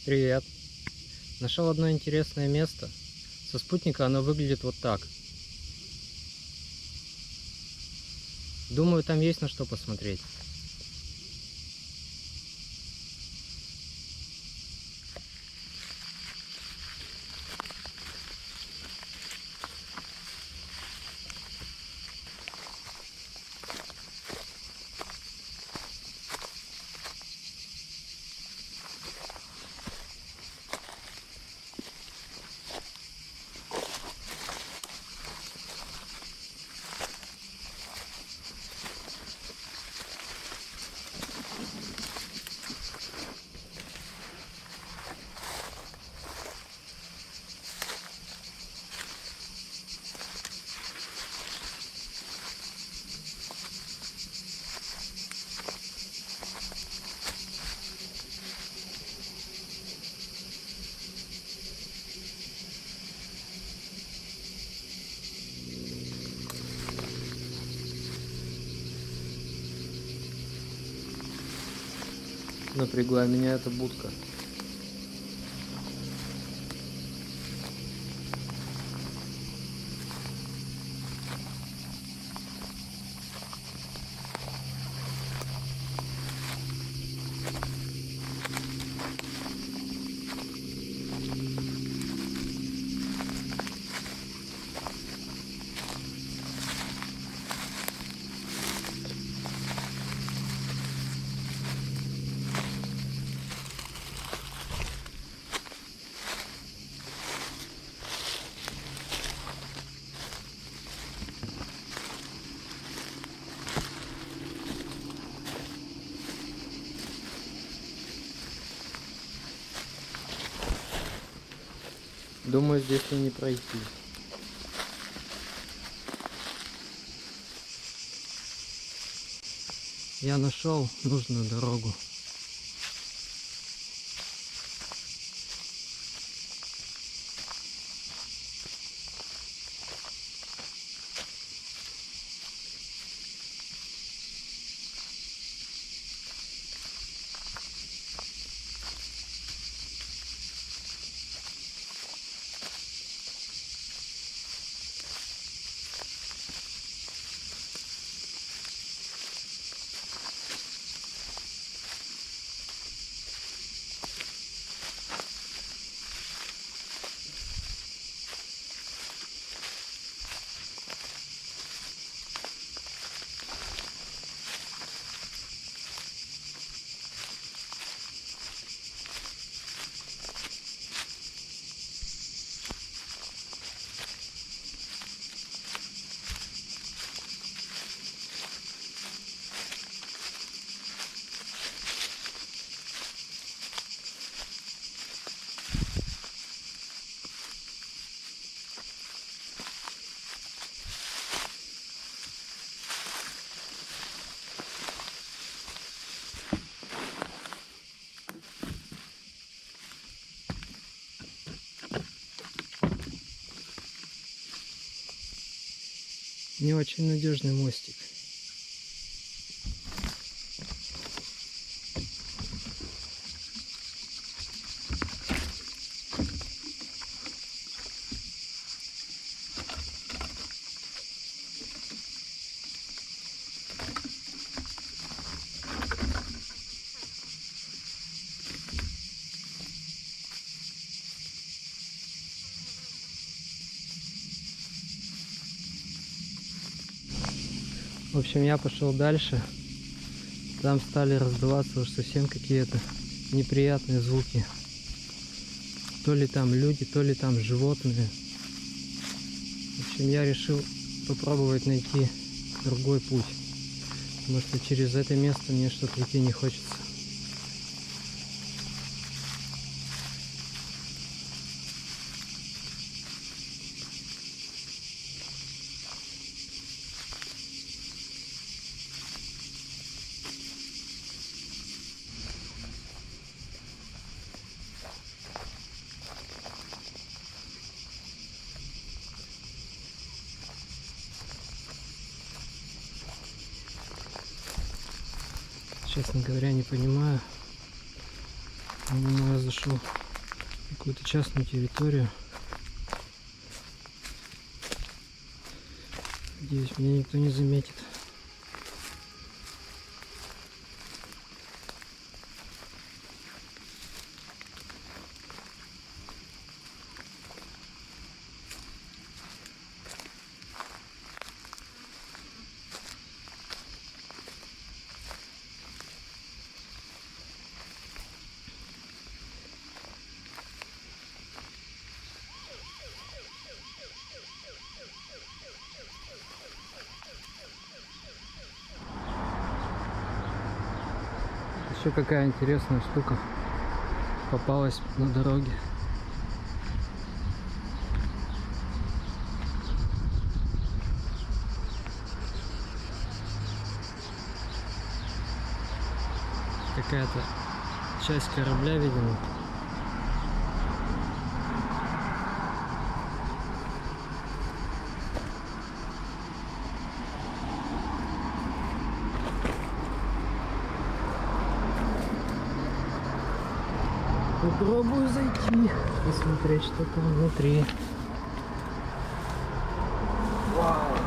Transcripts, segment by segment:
Привет. Нашел одно интересное место. Со спутника оно выглядит вот так. Думаю, там есть на что посмотреть. Напрягла меня эта будка. Думаю, здесь мне не пройти. Я нашел нужную дорогу. Не очень надежный мостик. В общем, я пошел дальше. Там стали раздаваться уж совсем какие-то неприятные звуки. То ли там люди, то ли там животные. В общем, я решил попробовать найти другой путь. Потому что через это место мне что-то идти не хочется. Честно говоря, не понимаю, Я думаю, я зашел в какую-то частную территорию. Надеюсь, меня никто не заметит. Еще какая интересная штука попалась на дороге. Какая-то часть корабля, видимо. Попробую зайти, посмотреть, что там внутри. Вау!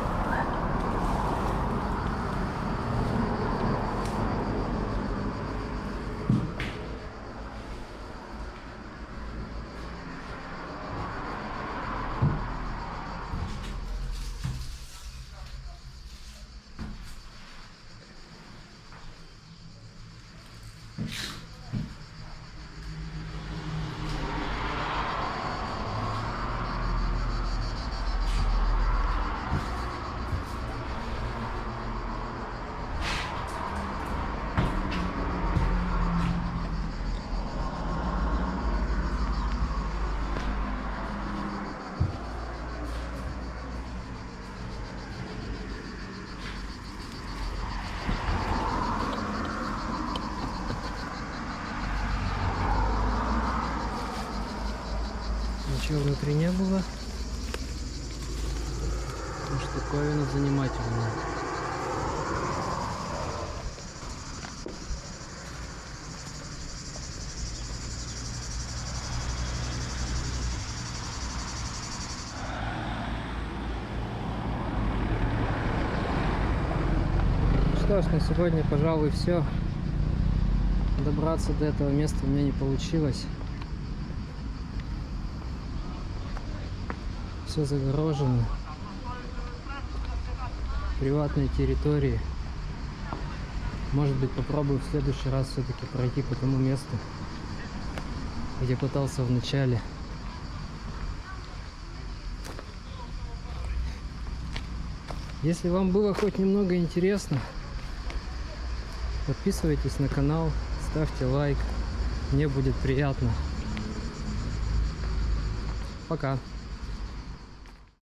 Ничего внутри не было. Штуковина занимательная. Что ж, на сегодня, пожалуй, все. Добраться до этого места у меня не получилось. Все загорожено. Приватные территории. Может быть, попробую в следующий раз все-таки пройти по тому месту, где пытался в начале. Если вам было хоть немного интересно, подписывайтесь на канал, ставьте лайк. Мне будет приятно. Пока.